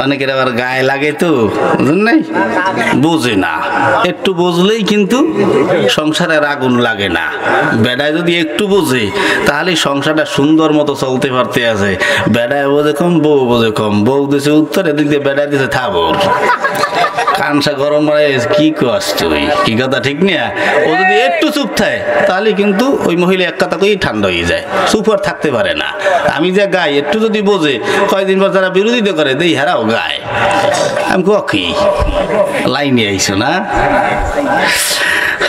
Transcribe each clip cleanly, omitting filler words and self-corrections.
অনেকের আবার গায়ে লাগে তো, বুঝলেন নাই, বোঝে না। একটু বুঝলেই কিন্তু সংসারের আগুন লাগে না। বেড়ায় যদি একটু বোঝে তাহলে সংসারটা সুন্দর মতো চলতে পারতে আছে। বেড়ায় বোঝে কম, বউ বোঝে কম। বউ দিছে উত্তর, এদিক দিয়ে বেড়ায় দিছে থাবর। কানসা গরম হয়, কি কস তুই, কি কথা ঠিক না? ও যদি একটু চুপ থাকে তাহলে কিন্তু ওই মহিলা এক কথা কই ঠান্ডা হয়ে যায়, চুপ আর থাকতে পারে না। আমি যে গাই একটু যদি বোঝে, কয়েকদিন পর যারা বিরোধিতা করে দেই হেরাও গায়। আমি কি লাইনে আইছো না?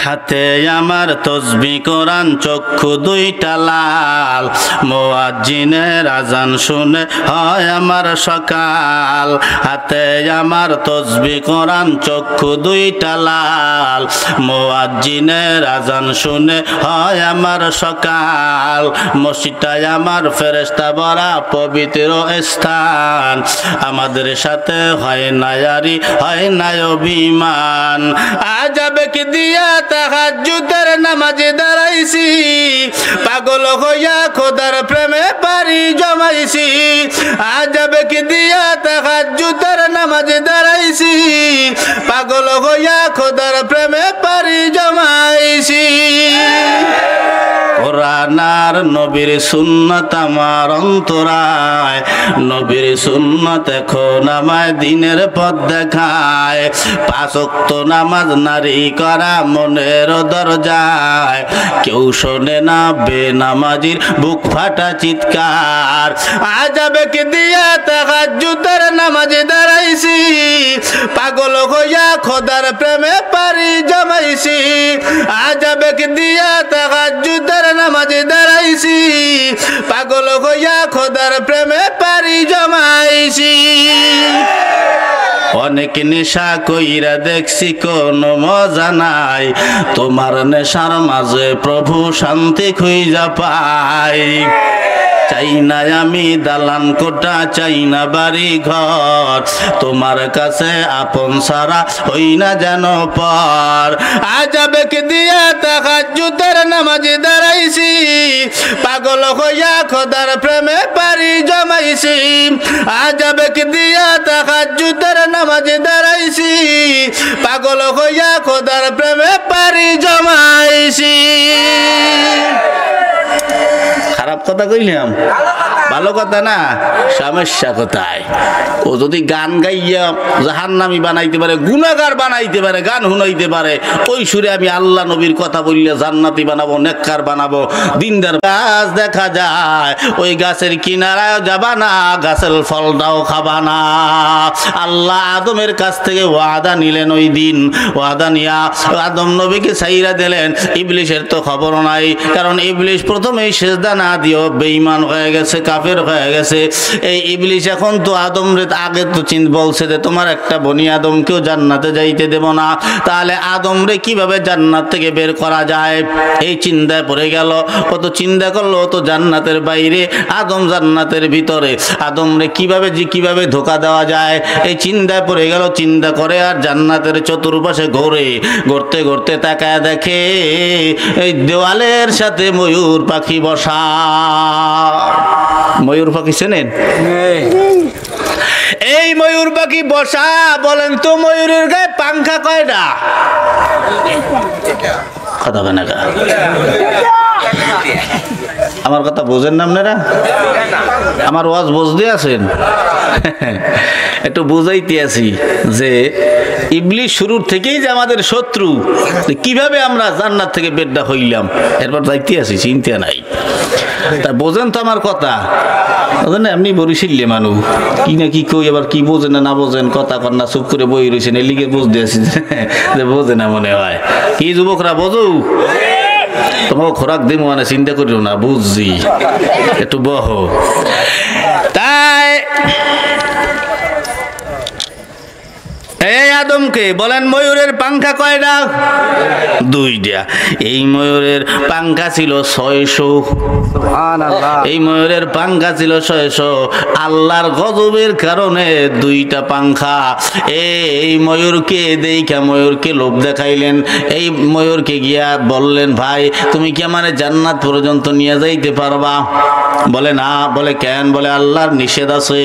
হাতে আমার তসবিহ কোরআন, চক্ষু দুইটা লাল, মুয়াজ্জিনের আজান শুনে হয় আমার সকাল। হাতে আমার তসবিহ কোরআন, চক্ষু দুইটা লাল, মুয়াজ্জিনের আজান শুনে হয় আমার সকাল। মসজিদটাই আমার ফেরেশতা ভরা পবিত্র স্থান, আমাদের সাথে হয় না ইয়ারি, হয় না অভিমান। আজাবে কি দিয়া তাহাজ্জুদের নামাজে দাঁড়াইছি, পাগল হইয়া খোদার প্রেমে পারি জমাইছি। আজাবে কি দিয়া তাহাজ্জুদের নামাজে দাঁড়াইছি, পাগল হইয়া খোদার প্রেমে পারি জমাইছি। কোরআন আর নবীর সুন্নাত আমার অন্তরায়, নবীর সুন্নাত এখন আমায় দিনের পথ দেখায়। 5 ওয়াক্ত নামাজ নারী করা মনের দরজায়, কেউ শোনে না বেনামাজির বুক ফাটা চিৎকার। আজাবে কি দিয়া তাহাজ্জুদের নামাজে দাঁড়াইছি, পাগল হইয়া খোদার প্রেমে পারি জমাইছি। আজাবে কি দিয়া তাহাজ্জুদের নামাজে দাঁড়াইছি, পাগল হইয়া খোদার প্রেমে পারি জমাইছি। অনেক নেশা কইরা দেখছি কোনো মজা নাই, তোমার নেশার মাঝে প্রভু শান্তি খুঁজা পাই। চাই না আমি দালান কোঠা, চাই না বাড়ি ঘর, তোমার কাছে আপন সারা হই না যেন পর। আজাবে কি দিয়া তাহাজ্জুদের নামাজে দাঁড়াইছি, পাগল হইয়া খোদার প্রেমে পারি জমাইছি। আজাবে কি দিয়া তাহাজ্জুদের নামাজে দাঁড়াইছি, পাগল হইয়া খোদার প্রেমে পারি জমাইছি। খারাপ কথা কইলাম? ভালো কথা না? সমস্যা কোথায়? ও যদি গান গাইয়া জাহান্নামী বানাইতে পারে, গুনাহগার বানাইতে পারে, গান শুনাইতে পারে, ওই সুরে আমি আল্লাহ নবীর কথা বললে জান্নাতি বানাবো, নেককার বানাবো, দিনদার। গাছ দেখা যায়, ওই গাছের কিনারায় যাবা না, গাছের ফলটাও খাবা না। আল্লাহ আদমের কাছ থেকে ওয়াদা নিলেন, ওই দিন ওয়াদা নিয়া আদম নবীকে ছাইরা দিলেন। ইবলিশের তো খবর নাই, কারণ ইবলিশ প্রথমেই সেজদা না দিও বেঈমান হয়ে গেছে, কাফের হয়ে গেছে। এই ইবলিশ এখন তো আদম রে আগে তো বলছে যে তোমার একটা বনি আদমকেও জান্নাতে যাইতে দেব না, তাহলে আদম রে কিভাবে জান্নাত থেকে বের করা যায়? এই চিন্তায় পড়ে গেল। ও তো চিন্তা করলো ও তো জান্নাতের বাইরে, আদম জান্নাতের ভিতরে, আদম রে কিভাবে ধোকা দেওয়া যায় এই চিন্তায় পড়ে গেল। চিন্তা করে আর জান্নাতের চতুর্পাশে ঘুরতে ঘুরতে তাকায় দেখে এই দেওয়ালের সাথে ময়ূর পাখি বসা। ময়ূর পাখি চেনেন? এই ময়ূর পাখি বসা। বলেন তো ময়ূরের গায়ে পাংখা কয়টা? কথা বলে না। আমার কথা বোঝেন না আপনারা? আমার ওয়াজ বুঝতে আছেন? একটু বুঝাইতে আছি যে ইবলিশ শুরুর থেকেই যে আমাদের শত্রু, কিভাবে আমরা জান্নাত থেকে বেড্ডা হইলাম, এরপর যাইতে আছি, চিন্তা নাই। তা বোঝেন তো আমার কথা? এমনি বরিশিল্লে মানুষ কি না কি কই, আবার কি বোঝেন না বোঝেন, কথা কন্যা চুপ করে বই রয়েছেন, এই লিগে বুঝতে আছি যে বোঝে না মনে হয়। কি যুবকরা বোঝো? তোমাকে খোরাক দিব মানে চিন্তা করিও না, বুঝছি, একটু বহ। তাই এই আদমকে। বলেন ময়ূরের পাংখা কয়টা? দুইটা। এই ময়ূরের পাংখা ছিল 600। এই ময়ূরের পাংখা ছিল 600। আল্লাহর গজবের কারণে দুইটা পাংখা। এই ময়ূরকে দেখা ময়ূরকে লোভ দেখাইলেন। এই ময়ূরকে গিয়া বললেন, ভাই তুমি কি আমার জান্নাত পর্যন্ত নিয়ে যাইতে পারবা? বলে না। বলে কেন? বলে আল্লাহর নিষেধ আছে,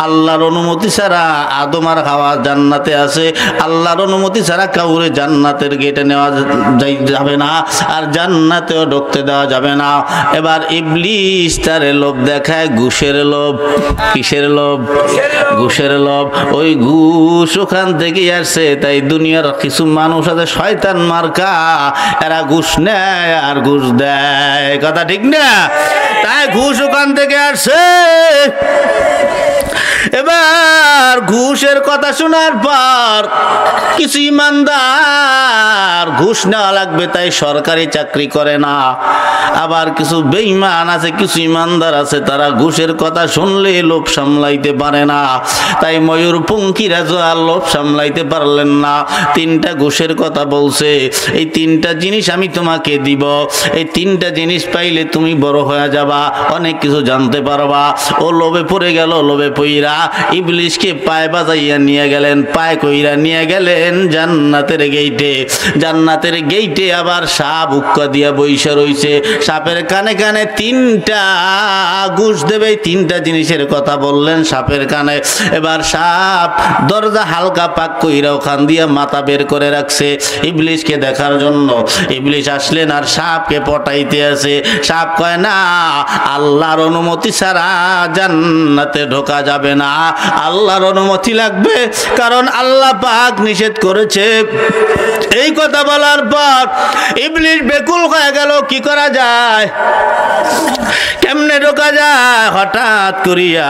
আল্লাহর অনুমতি ছাড়া আদম আর হাওয়া জান্নাতে আছে, আল্লাহর অনুমতি ছাড়া কাউরে জান্নাতের গেটে নেওয়া যাবে না, আর জান্নাতেও ঢুকতে দেওয়া যাবে না। এবার ইবলিস তারে লোভ দেখায়, ঘুষের লোভ। কিসের লোভ? ঘুষের লোভ। ওই ঘুষ ওখান থেকে আসছে। তাই দুনিয়ার কিছু মানুষ আছে শয়তান মার্কা, এরা ঘুষ নেয় আর ঘুষ দেয়। কথা ঠিক না? তাই ঘুষ ওখান থেকে আসছে। এবার ঘুষের কথা শোনার পর কিছু ইমানদার ঘুষ নেওয়া লাগবে তাই সরকারি চাকরি করে না। আবার কিছু বেঈমান আছে, কিছু ইমানদার আছে, তারা ঘুষের কথা শুনলে লোভ সামলাইতে পারে না। তাই ময়ূরপঙ্খীরা আর লোভ সামলাইতে পারলেন না। 3টা ঘুষের কথা বলছে, এই 3টা জিনিস আমি তোমাকে দিব, এই 3টা জিনিস পাইলে তুমি বড় হয়ে যাবা, অনেক কিছু জানতে পারবা। ও লোভে পড়ে গেল। লোভে পইরা ইবলিসকে পায়ে বাজাইয়া নিয়ে গেলেন, পায়ে কইরা নিয়ে গেলেন জান্নাতের গেইটে। জান্নাতের গেইটে আবার সাপ উক্কা দিয়া বইসা রইছে। সাপের কানে কানে 3টা ঘুষ দেবে, 3টা জিনিসের কথা বললেন সাপের কানে। এবার সাপ দরজা হালকা পাক কইরা ওখান দিয়া মাথা বের করে রাখছে ইবলিসকে দেখার জন্য। ইবলিস আসলেন আর সাপকে পটাইতে আছে। সাপ কয় না, আল্লাহর অনুমতি ছাড়া জান্নাতে ঢোকা যাবে না, আল্লাহর অনুমতি লাগবে, কারণ আল্লাহ পাক নিষেধ করেছে। এই কথা বলার পর ইবলিস বেকুল হয়ে গেল, কি করা যায়, কেমনে ঢোকা যায়। হঠাৎ করিয়া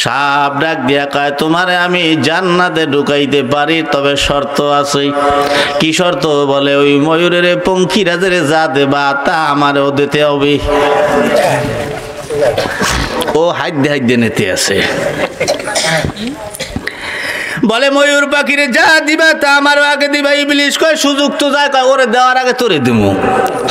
সাপ ডাক দিয়া কয়, তোমারে আমি জান্নাতে ঢুকাইতে পারি, তবে শর্ত আছে। কি শর্ত? বলে ওই ময়ূরের পঙ্খিরা যা দেবা তা আমারও দিতে হবে। ও হাইদ্যে হাইদ্যে নিতে আছে। বলে ময়ূর পাখিরে যা দিবা তা আমারও আগে দিবা। ইবলিস কয় সুযোগ তো যায়, কয় ওরে দেওয়ার আগে তোরে দিমু,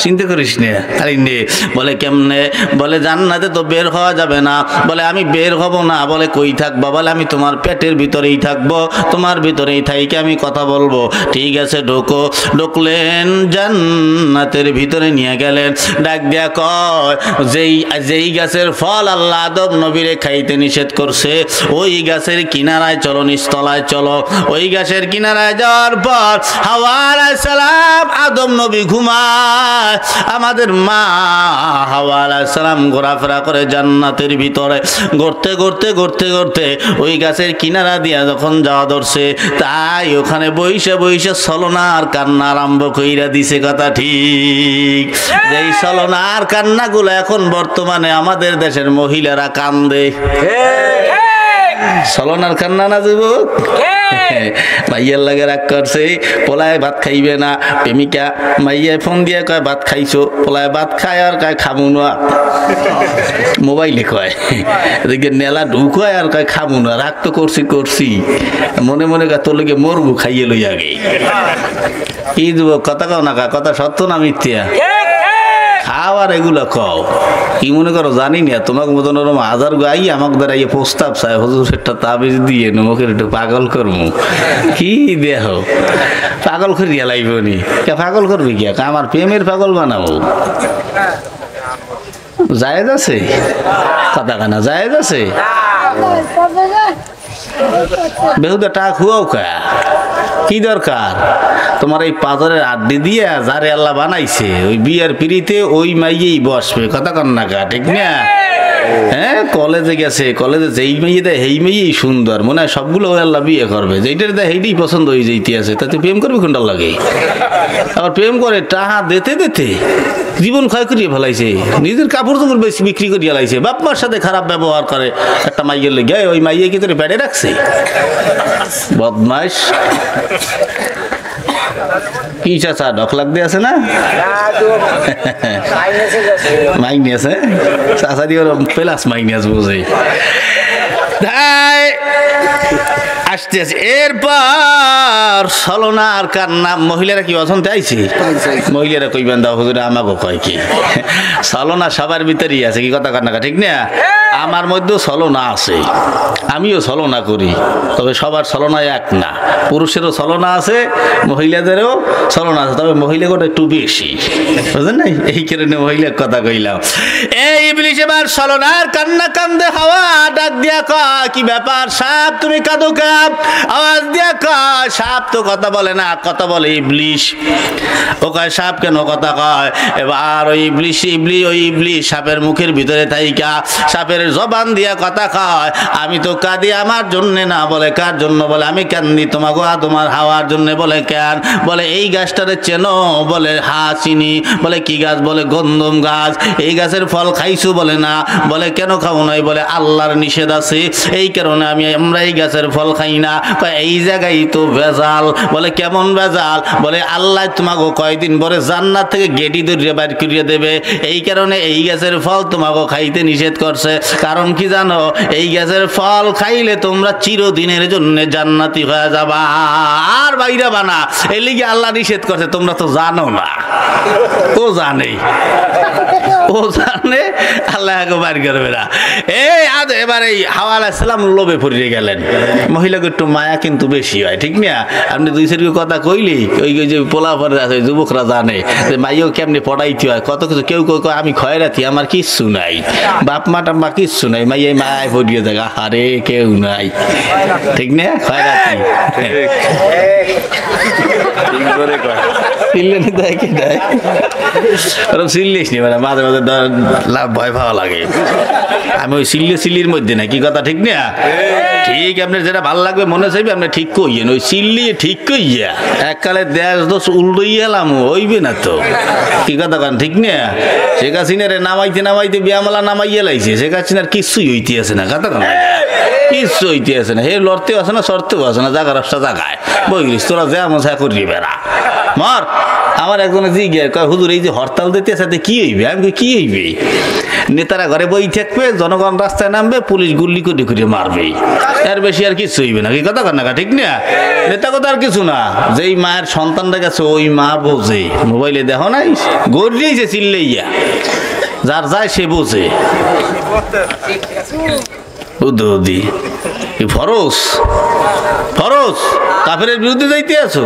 চিন্তা করিস নে। আরে নে। বলে কেমনে? বলে জান্নাতে তো বের হওয়া যাবে না। বলে আমি বের হব না। বলে কই থাকবা? বলে আমি তোমার পেটের ভিতরেই থাকবো, তোমার ভিতরেই থাইকে আমি কথা বলবো। ঠিক আছে ঢোকো। ঢুকলেন, জান্নাতের ভিতরে নিয়ে গেলেন। ডাক দিয়া কয়, যেই গাছের ফল আল্লাহ আদম নবীরে খাইতে নিষেধ করছে, ওই গাছের কিনারায় চলো, নিচতলায় চলো। ওই গাছের কিনারায় যাওয়ার পর হাওয়া আলাইহিস সালাম, আদম নবী ঘুমায়। আমাদের মা হাওয়া আলাইহিস সালাম ঘোরাফেরা করে জান্নাতের ভিতরে। ঘুরতে ঘুরতে ঘুরতে ঘুরতে ওই গাছের কিনারা দিয়া যখন যাওয়া ধরছে, তাই ওখানে বইসা বইসা ছলনা আর কান্না আরম্ভ কইরা দিছে। কথা ঠিক? যেই ছলনা আর কান্নাগুলো এখন বর্তমানে আমাদের দেশের মহিলারা কান্দে। ছলনার কান্না না যুবক? মাইয়ার লাগে রাগ করছে, পোলায় ভাত খাইবে না। প্রেমিকা মাইয়ায় ফোন দিয়ে কয় ভাত খাইছো? পোলায় ভাত খায় আর কয় খামু না। মোবাইলে কয়, এদিকে নেলা ঢুক হয় আর কয় খামু না। রাগ তো করছি মনে মনে কয় তোর লেগে মরবু, খাইয়ে লই আগে। কি যুবক কথা কও না, কথা সত্য না মিথ্যা? খাওয়ার এগুলা খাও। কি মনে করো জানি না, তোমাকে মতন ওরম হাজার গাই আমাকে দাঁড়াইয়ে প্রস্তাব চাই, হুজুর একটা তাবিজ দিয়ে নমকের একটু পাগল করবো। কি দেহ পাগল করিয়া লাগবে নি? কে পাগল করবি? কে আমার প্রেমের পাগল বানাবো? জায়েজ আছে কথা কানা? জায়েজ আছে? বেহুদা টাকা খুয়াও কা? কি দরকার তোমার এই পাথরের আড্ডি দিয়ে? যারে আল্লাহ বানাইছে ওই বিয়ার পিড়িতে ওই মাইয়েই বসবে। কথা কন না কা? ঠিক না? হ্যাঁ, কলেজে গেছে, কলেজে যেই মেয়ে দেয় সেই মেয়েই সুন্দর, মনে হয় সবগুলো ওই আল্লাহ বিয়ে করবে। যেইটার দেয় সেইটাই পছন্দ হয়ে যেতে আছে, তাতে প্রেম করবে কোনটা লাগে? আবার প্রেম করে টাহা দিতে দিতে জীবন ক্ষয় করিয়ে ফেলাইছে, নিজের কাপড় চোপড় বেশি বিক্রি করিয়া লাইছে, বাপ মার সাথে খারাপ ব্যবহার করে। একটা মাইয়ের লেগে ওই মাইয়ে কি তোরে পেটে রাখছে? বদমাইশ। কি চাচা ডক লাগতে আছে না? মাইনি আছে চাচা দিয়ে প্লাস মাইনি আছে বুঝে। আসতেছে। এরপর ছলনা আর কান্না। মহিলারা কি অসন্তে আইছে? মহিলারা কইবেন দাও হুজুর আমাকে কয় কি ছলনা সবার ভিতরেই আছে, কি কথা কান্না ঠিক না? আমার মধ্যেও ছলনা আছে, আমিও ছলনা করি, তবে সবার ছলনা এক না। পুরুষেরও ছলনা আছে, মহিলাদেরও ছলনা আছে, তবে মহিলাগুলো একটু বেশি, বুঝলেন না? এই কারণে মহিলার কথা কইলাম। এই ইবলিস এবার ছলনার কান্না কান্দে হাওয়া ডাক দিয়া কয় কি ব্যাপার সাপ তুমি কাঁদো কাপ? আওয়াজ দিয়া কয় সাপ তো কথা বলে না, কথা বলে ইবলিস। ও কয় সাপ কেন কথা কয়? এবার ওই ইবলিস সাপের মুখের ভিতরে থাইকা সাপের জবান দিয়া কথা কয় আমি তো কাঁদি আমার জন্য না। বলে কার জন্য? বলে আমি কান্দি তোমাকে তোমার হাওয়ার জন্য। বলে কেন? বলে এই গাছটারে চেনো? বলে হা চিনি। বলে কি গাছ? বলে গন্ধম গাছ। এই গাছের ফল খাইছো? বলে না। বলে কেন খাও নাই? বলে আল্লাহর নিষেধ আছে, এই কারণে আমরা এই গাছের ফল খাই না। এই জায়গায় তো ভেজাল। বলে কেমন ভেজাল? বলে আল্লাহ তোমাকে কয়দিন পরে জান্নাত থেকে গেটি ধরিয়ে বাইর করিয়ে দেবে, এই কারণে এই গাছের ফল তোমাকে খাইতে নিষেধ করছে। কারণ কি জানো? এই গাছের ফল খাইলে তোমরা চিরদিনের জন্য জান্নাতি হয়ে যাবা, আর বাইরে বানা। এই লিগে আল্লাহ নিষেধ করছে, তোমরা তো জানো না। ও জানে, ও জানে আল্লাহ বাইর করবে না। এই আজ এবার এই হাওয়া আলাইহিস সালাম লোভে পড়ে গেলেন। মহিলাকে একটু মায়া কিন্তু বেশি হয়, ঠিক না? আপনি দুই চারটি কথা কইলি ওই যে পোলা পরে আছে যুবকরা জানে যে মাইও কেমনি পড়াইতে হয়, কত কিছু। কেউ কেউ আমি খয়রাতি, আমার কিচ্ছু নাই, বাপ মা টাম্মা কিচ্ছু নাই, মাইয়াই মায় পড়িয়ে দেখা আরে কেউ নাই, ঠিক না? খয়রাতি মাঝে মাঝে ভয় পাওয়া লাগে। আমি ওই সিল্লির মধ্যে না, কি কথা ঠিক না? ঠিক আপনার যেটা ভালো লাগবে মনে চাইবে আপনি ঠিক কইয়েন। ওই সিল্লি ঠিক কইয়া এককালে দেশ দোষ উল্টইয়া এলাম হইবে না তো, কি কথা কান ঠিক না? শেখ হাসিনারে নামাইতে বিয়ামালা নামাইয়া লাইছে, শেখ হাসিনার কিচ্ছুই হইতে আছে না, কথা কান কিচ্ছু হইতে আছে না। হে লড়তেও আছে না, সরতেও আছে না, জাগা রাস্তা জাগায় বইগিস তোরা যা মজা করবি বেড়া মর। আমার একজনে জিজ্ঞাসা কয় হুজুর এই যে হরতাল দিতে সাথে কি হইবে? আমি কি হইবে? নেতারা ঘরে বই থাকবে, জনগণ রাস্তায় নামবে, পুলিশ গুল্লি করে করে মারবে, এর বেশি আর কিছু হইবে না, কি কথা কান্না ঠিক না? নেতা কথা আর কিছু না। যেই মায়ের সন্তানটা গেছে ওই মা বোঝে, মোবাইলে দেখো নাই গড়িয়েছে চিল্লাইয়া, যার যায় সে বোঝে। বুদ্ধি ফরজ ফরজ কাফেরের বিরুদ্ধে যাইতে আছো।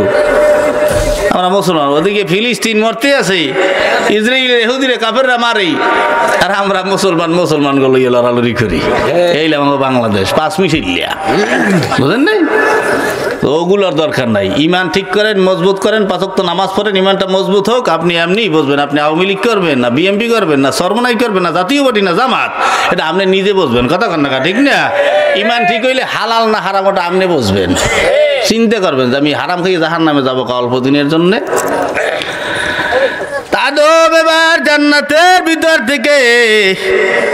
আমরা মুসলমান, ওদিকে ফিলিস্তিন মরতে আছে, ইসরায়েলের ইহুদিরে কাফেররা মারে, আর আমরা মুসলমান গুলো লড়ালড়ি করি। এই আমাদের বাংলাদেশ 5 মিশিয়া, বুঝলেন নাই? ওগুলোর দরকার নাই। ইমান ঠিক করেন, মজবুত করেন, 5 ওয়াক্ত নামাজ পড়েন, ইমানটা মজবুত হোক, আপনি এমনি বুঝবেন। আপনি আওয়ামী লীগ করবেন না, বিএমপি করবেন না, সরমনাই করবেন না, জাতীয় পার্টি না জামাত, এটা আপনি নিজে বুঝবেন, কথা কন না, ঠিক না? ইমান ঠিক হইলে হালাল না হারাম ওটা আপনি বুঝবেন। চিন্তা করবেন যে আমি হারাম খেয়ে জাহান্নামে যাবো অল্প দিনের জন্যে। আদম এবার জান্নাতের ভিতর থেকে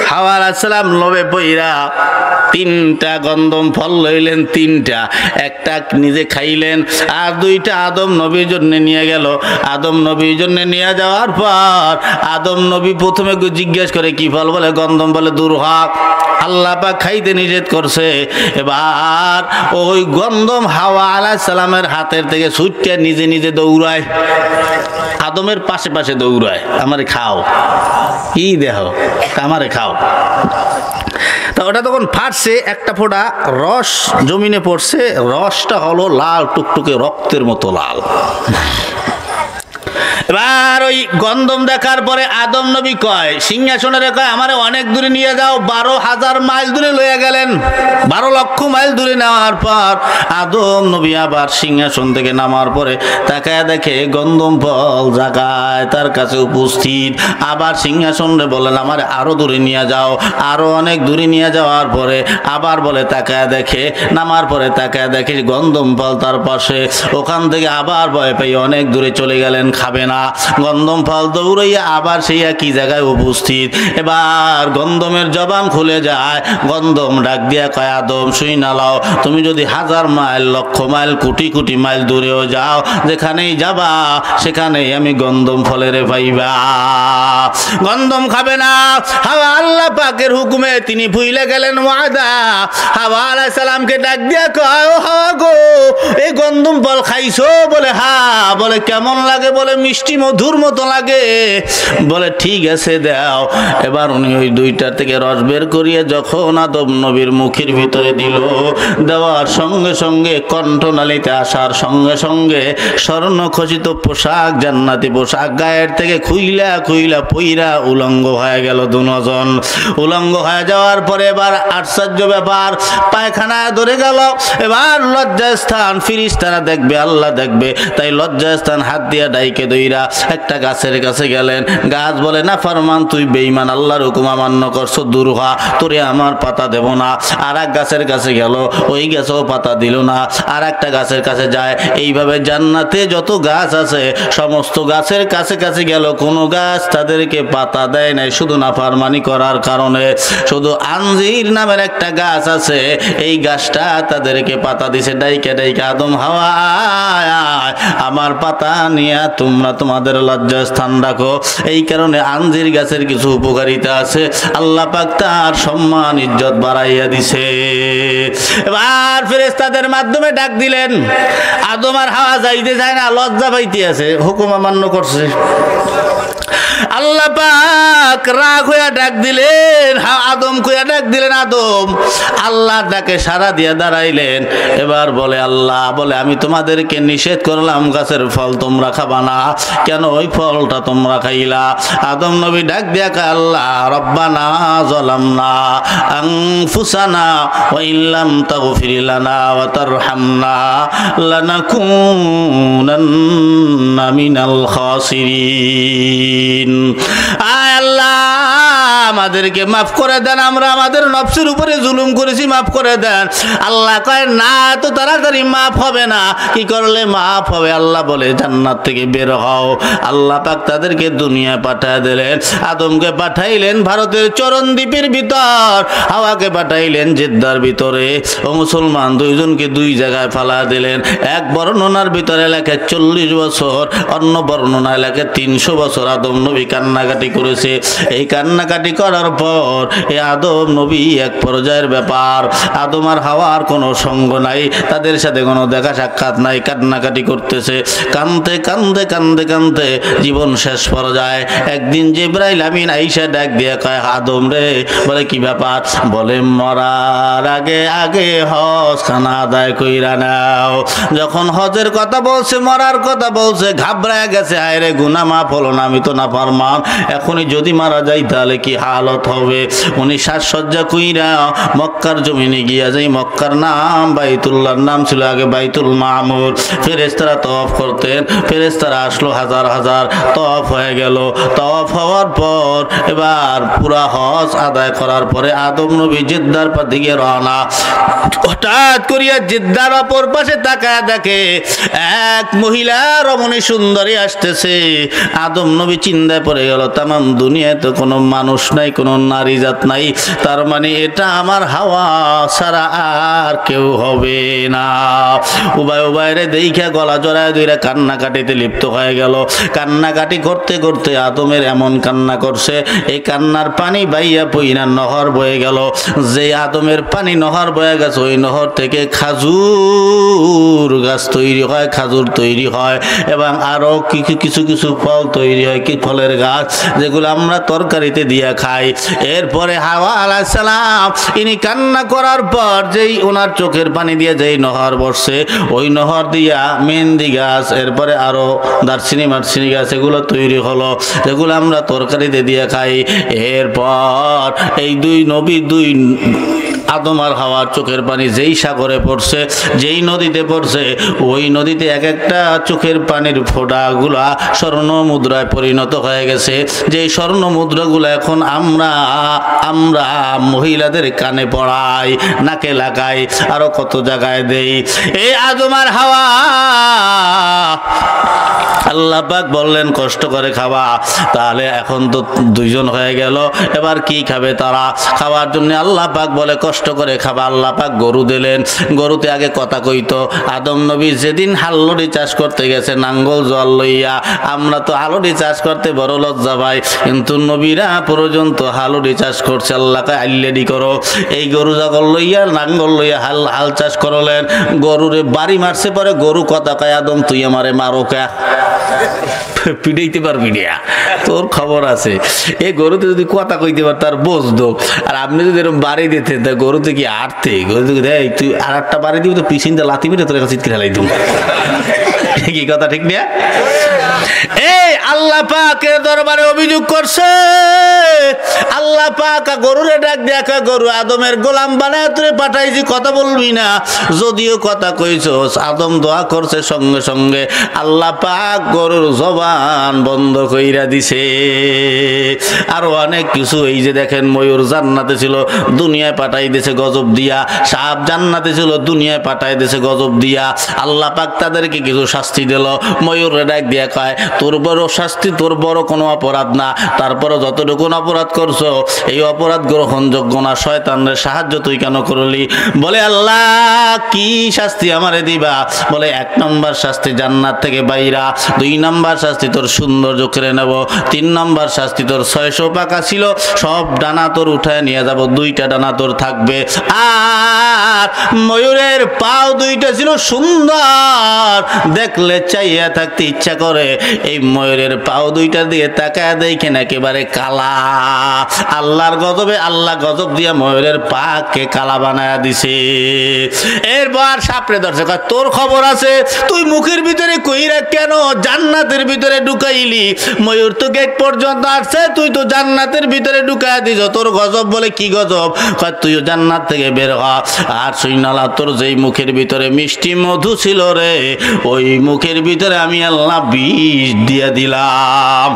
হাওয়া আলাইহিস সালাম লোভে পইরা 3টা গন্ধম ফল লইলেন, 3টা, একটা নিজে খাইলেন আর 2টা আদম নবীর জন্য নিয়ে গেল। আদম নবীর জন্য নিয়ে যাওয়ার পর আদম নবী প্রথমে জিজ্ঞেস করে কি ফল? বলে গন্ধম। বলে দূর হক, আল্লাহ পাক খাইতে নিষেধ করছে। এবার ওই গন্ধম হাওয়া আলাইহিস সালামের হাতের থেকে ছুটে নিজে নিজে দৌড়ায়, আদমের পাশে পাশে দৌড়ায়, আমারে খাও, কি দেহ আমারে খাও। তা ওটা তখন ফাটছে, একটা ফোঁটা রস জমিনে পড়ছে, রসটা হলো লাল টুকটুকে রক্তের মতো লাল। এবার ওই গন্ধম দেখার পরে আদম নবী কয় সিংহাসনের কয় আমারে অনেক দূরে নিয়ে যাও। 12,000 মাইল দূরে লইয়া গেলেন। 12 লক্ষ মাইল দূরে নেওয়ার পর আদম নবী আবার সিংহাসন থেকে নামার পরে তাকায় দেখে গন্ধম ফল জাগায় তার কাছে উপস্থিত। আবার সিংহাসনে বলেন আমারে আরো দূরে নিয়ে যাও। আরো অনেক দূরে নিয়ে যাওয়ার পরে আবার বলে তাকায় দেখে, নামার পরে তাকায় দেখে গন্ধম ফল তার পাশে। ওখান থেকে আবার ভয় পেয়ে অনেক দূরে চলে গেলেন। খাবে না। গন্ধম ফল দৌড়াইয়া আবার সেই একই জায়গায় উপস্থিত। এবার গন্ধমের জবান খুলে যায়। গন্ধম ডাক দিয়া কয়, আদম শুই না লাও, তুমি যদি 1000 মাইল, লক্ষ মাইল, কোটি কোটি মাইল দূরেও যাও, যেখানেই যাবা সেখানেই আমি গন্ধম ফলের পাইবা। গন্ধম খাবে না। হাওয়া আল্লাহ পাকের হুকুমে তিনি ভুইলে গেলেন ওয়াদা। হাওয়া আলাইহিস সালামকে ডাক দিয়া কয়, ও হাওয়া গো, এই গন্ধম ফল খাইছো? বলে হ্যাঁ। বলে কেমন লাগে? বলে মিষ্টি মধুর মতো লাগে। বলে ঠিক আছে দাও। এবার উনি ওই 2টা থেকে রস বের করিয়ে যখন আদম নবীর মুখের ভিতরে দিল, দেওয়ার সঙ্গে সঙ্গে কণ্ঠনালীতে আসার সঙ্গে সঙ্গে স্বর্ণ খচিত পোশাক, জান্নাতি পোশাক গায়ের থেকে খুইলা খুইলা পইরা উলঙ্গ হয়ে গেল। দুজন উলঙ্গ হয়ে যাওয়ার পরে এবার আশ্চর্য ব্যাপার, পায়খানায় ধরে গেল। এবার লজ্জাস্থান ফিরিস্তারা দেখবে, আল্লাহ দেখবে, তাই লজ্জাস্থান হাত দিয়া ডাইকে দইরা একটা গাছের কাছে গেলেন। গাছ বলে, না ফরমান, তুই বেঈমান, আল্লাহর হুকুম অমান্য করছো, দূর হ, তোরে আমার পাতা দেব না। আর এক গাছের কাছে গেল, ওই গাছও পাতা দিল না। আর একটা গাছের কাছে যায়। এইভাবে জান্নাতে যত গাছ আছে সমস্ত গাছের কাছে কাছে গেল, কোনো গাছ তাদেরকে পাতা দেয় নাই, শুধু নাফরমানি করার কারণে। শুধু আনজির নামের একটা গাছ আছে, এই গাছটা তাদেরকে পাতা দিছে। ডাইকে ডাইকে, আদম হাওয়া আমার পাতা নিয়ে তোমরা তোমাদের লজ্জাস্থান রাখো। এই কারণে আনজির গাছের কিছু উপকারিতা আছে, আল্লাহ পাক তার সম্মান ইজ্জত বাড়াইয়া দিছে। এবার ফেরেশতাদের মাধ্যমে ডাক দিলেন। আদম আর হাওয়া যাইতে চায় না, লজ্জা পাইতে আছে, হুকুম অমান্য করছে। আল্লাহ পাক রাগ হইয়া ডাক দিলেন, আদম কইয়া ডাক দিলেন, আদম। আল্লাহ ডাকে সাড়া দিয়া দাঁড়াইলেন। এবার বলে আল্লাহ, বলে আমি তোমাদেরকে নিষেধ করলাম গাছের ফল তোমরা খাবা না, কেন ওই ফলটা তোমরা খাইলা? আদম নবী ডাক দিয়া কয়, আল্লাহ রব্বানা যালামনা আনফুসানা ওয়া ইল্লাম তাগফির লানা ওয়া তারহামনা লানাকুনান্না মিনাল খাসিরিন। আয় আল্লাহ, আমাদেরকে মাফ করে দেন, আমরা আমাদের নফসের উপরে জুলুম করেছি, মাফ করে দেন। আল্লাহ কয়, না, তো তাড়াতাড়ি মাফ হবে না। কি করলে মাফ হবে? আল্লাহ বলে, জান্নাত থেকে বের হও। আল্লাহ পাক তাদেরকে দুনিয়ায় পাঠিয়ে দিলেন। আদমকে পাঠাইলেন ভারতের চরণদ্বীপের ভিতর, হাওয়াকে পাঠাইলেন জেদ্দার ভিতরে। ও মুসলমান, দুইজনকে দুই জায়গায় ফালা দিলেন। এক বর্ণনার ভিতরে লেখে 40 বছর, অন্য বর্ণনায় লেখে 300 বছর আদম নবী কান্নাকাটি করেছে। এই কান্নাকাটি করার পর এই আদম নবী এক পর্যায়ের ব্যাপার, আদম আর হাওয়ার কোনো সঙ্গ নাই, তাদের সাথে কোনো দেখা সাক্ষাৎ নাই, কান্নাকাটি করতেছে। কান্দতে কান্দতে কান্দতে কান্দতে জীবন শেষ পর্যায়ে একদিন জিবরাইল আমিন আইসা ডাক দিয়ে কয়, আদম রে। বলে কি ব্যাপার? বলে মরার আগে আগে হজ খানা আদায় কইরা নাও। যখন হজের কথা বলছে, মরার কথা বলছে, ঘাবড়ায় গেছে, হায় রে গুনাহ মাফ হলো না, আমি তো নাফরমান, এখনই যদি মারা যাই তাহলে কি হালত হবে। উনি সাজসজ্জা কইরা মক্কার জমিনে গিয়া যাই। মক্কার নাম বাইতুল্লাহর নাম ছিল আগে বাইতুল মামুর। ফেরেশতারা তওয়াফ করতেন, ফেরেশতারা আসলো হাজার হাজার, তওয়াফ হয়ে গেল। তওয়াফ হওয়ার পর এবার পুরা হজ আদায় করার পরে আদম নবী জিদ্দার দিকে রওনা। হঠাৎ করিয়া জিদ্দার অপর পাশে তাকায় দেখে এক মহিলা রমণী সুন্দরী আসতেছে। আদম নবী চিন্তায় পড়ে গেল, তামাম দুনিয়ায় তো কোনো মানুষ নাই, কোনো নারী জাত নাই, তার মানে এটা আমার হাওয়া ছাড়া আর কেউ হবে না। উভয় উভয়ের দেখা গলা জড়ায় দুইরা কান্নাকাটিতে লিপ্ত হয়ে গেল। কান্নাকাটি করতে করতে আদমের এমন কান্না করছে, এই কান্নার পানি বাইয়া পইনা নহর বয়ে গেল। যে আদমের পানি নহর বয়ে গেছে, ওই নহর থেকে খাজুর গাছ তৈরি হয়, খাজুর তৈরি হয় এবং আরো কিছু কিছু ফল তৈরি হয়, কি ফলের গাছ, যেগুলো আমরা তরকারিতে দিয়া খাই। এরপরে হাওয়া আলাইহিস সালাম ইনি কান্না করার পর যেই ওনার চোখের পানি দিয়ে যেই নহর বসছে, ওই নহর দিয়া মেহেন্দি গাছ, এরপরে আরো দারচিনি মারচিনি গাছ, এগুলো তৈরি হলো, যেগুলো আমরা তরকারিতে দিয়ে খাই। এরপর এই দুই নবী দুই আদম আর হাওয়ার চোখের পানি যেই সাগরে পড়ছে, যেই নদীতে পড়ছে, ওই নদীতে এক একটা চোখের পানির ফোঁটাগুলা স্বর্ণ মুদ্রায় পরিণত হয়ে গেছে। যেই স্বর্ণ মুদ্রাগুলো এখন আমরা মহিলাদের কানে পড়াই, নাকে লাগাই, আরো কত জায়গায় দেই। এই আদম আর হাওয়া আল্লাহ পাক বললেন কষ্ট করে খাওয়া। তাহলে এখন তো দুইজন হয়ে গেল, এবার কি খাবে তারা? খাওয়ার জন্য আল্লাহ পাক বলে কষ্ট করে খাবা। আল্লাহ পাক গরু দিলেন। গরুতে আগে কথা কইতো। আদম নবী যেদিন হাল্লুড়ি চাষ করতে গেছে নাঙ্গল জল লইয়া, আমরা তো হালুড়ি চাষ করতে বড় লজ্জা পাই, কিন্তু নবীরা পর্যন্ত হালুড়ি চাষ করছে। আল্লাহকে আল্লেডি করো, এই গরু জগল লইয়া নাঙ্গল লইয়া হাল চাষ করলেন। গরুরে বাড়ি মারছে, পরে গরু কথা কয় আদম তুই আমারে মারো কে? পিড়াইতে পারবি না, তোর খবর আছে। এই গরুতে যদি কথা কইতে পার তার বুঝতো। আর আপনি যদি এরকম বাড়ি দিতেন তা গরুতে কি আটতে? গরুতে তুই আর একটা বাড়ি দিবি তো পিছিনটা লাথি মেরে তোর কাছে চিৎকার হালাই তুমি। কি কথা ঠিক না? এই আল্লাহ পাকের দরবারে অভিযোগ করছে। আল্লাহ পাক গরুরে ডাক দেখা, গরু আদমের গোলাম বানায় তুই পাঠাইছি, কথা বলবি না। যদিও কথা কইছস, আদম দোয়া করছে, সঙ্গে সঙ্গে আল্লাহ পাক গরুর জবান বন্ধ কইরা দিছে। আরো অনেক কিছু, এই যে দেখেন ময়ূর জান্নাতে ছিল, দুনিয়ায় পাঠাই দিয়েছে গজব দিয়া। সাপ জান্নাতে ছিল, দুনিয়ায় পাঠাই দিয়েছে গজব দিয়া। আল্লাহ পাক তাদেরকে কিছু শাস্তি দিল। ময়ূরে ডাক দিয়া কয় তোর বড় শাস্তি, তোর বড় কোনো অপরাধ না, তারপরে যতটুকু অপরাধ করছো এই অপরাধ গ্রহণযোগ্য না, শয়তানের সাহায্য তুই কেন করলি? বলে আল্লাহ কি শাস্তি আমারে দিবা? বলে 1 নম্বর শাস্তি জান্নাত থেকে বাইরা, 2 নম্বর শাস্তি তোর সৌন্দর্য কেড়ে নেব, 3 নম্বর শাস্তি তোর 600 পাকা ছিল সব ডানা তোর উঠায় নিয়ে যাব, 2টা ডানা তোর থাকবে। আর ময়ূরের পাও 2টা ছিল সুন্দর, দেখলে চাইয়া থাকতে ইচ্ছা করে। এই ময়ূরের পাও 2টা দিয়ে তাকায় দেখেন একেবারে কালা। আল্লাহর গজবে আল্লাহ গজব দিয়া ময়ূরের পাকে কালা বানায়া দিছে। এরপর সাপড়ে ধরছে, তোর খবর আছে, তুই মুখের ভিতরে কইরা কেন জান্নাতের ভিতরে ঢুকাইলি? ময়ূর তো গেট পর্যন্ত আসছে, তুই তো জান্নাতের ভিতরে ঢুকায় দিছ, তোর গজব। বলে কি গজব? তুইও জান্নাত থেকে বের হ। আর শুইনালা তোর যেই মুখের ভিতরে মিষ্টি মধু ছিল রে, ওই মুখের ভিতরে আমি আল্লাহ বিষ দিয়ে দিলাম।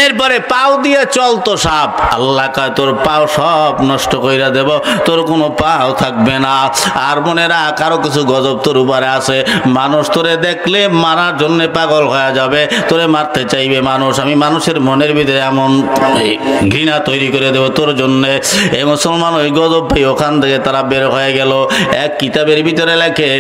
এরপরে পাও দিয়ে চলতো সাপ। আল্লাহ কয় তোর পাও সব নষ্ট কইরা দেব, তোর কোনো পাও থাকবে না। আর মনে রাখ কারো কিছু গজব তোর উপরে আছে। মানুষ তোরে দেখলে মারার জন্য পাগল হয়ে যাবে, তোরে মারতে চাইবে মানুষ। আমি মানুষের মনের ভিতরে এমন ঘৃণা তৈরি করে দেব তোর জন্য। এই মুসলমান ওই গজব পেয়ে ওখান থেকে তারা বের হয়ে গেল। এক কিতাবের ভিতরে লেখে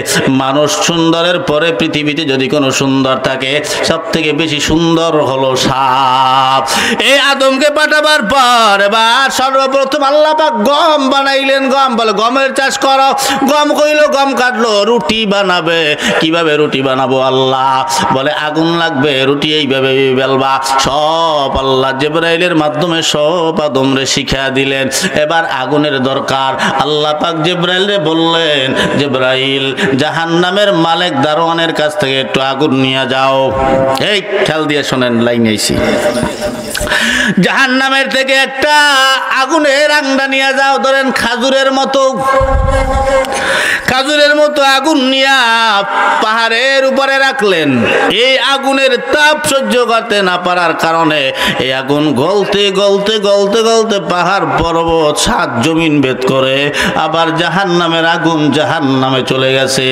মানুষ সুন্দরের পরে পৃথিবীতে যদি কোনো সুন্দর থাকে, সব থেকে বেশি সুন্দর হলো সাপ। এই আদমকে পাঠাবার পর এবার সর্বপ্রথম আল্লাহ পাক গম বানাইলেন। গম বলে গমের চাষ করো। গম কইলো, গম কাটলো, রুটি বানাবে। কিভাবে রুটি বানাবো? আল্লাহ বলে আগুন লাগবে, রুটি এইভাবে বেলবা। সব আল্লাহ জিবরাইলের মাধ্যমে সব আদমরে শিখা দিলেন। এবার আগুনের দরকার। আল্লাহ পাক জিবরাইলরে বললেন, জিবরাইল জাহান্নামের মালিক দারোয়ানের কাছ থেকে একটু আগুন নিয়ে যাও। এই খেয়াল দিয়ে শোনেন, লাইন আইছি। জাহান্নামের থেকে একটা আগুনের আংডা নিয়ে যাও, ধরেন খাজুরের মতো আগুন নিয়া পাহাড়ের উপরে রাখলেন। এই আগুনের তাপ সহ্য করতে না পারার কারণে এই আগুন গলতে গলতে গলতে গলতে পাহাড় পর্বত 7 জমিন ভেদ করে আবার জাহান্নামের আগুন জাহান্নামে চলে গেছে।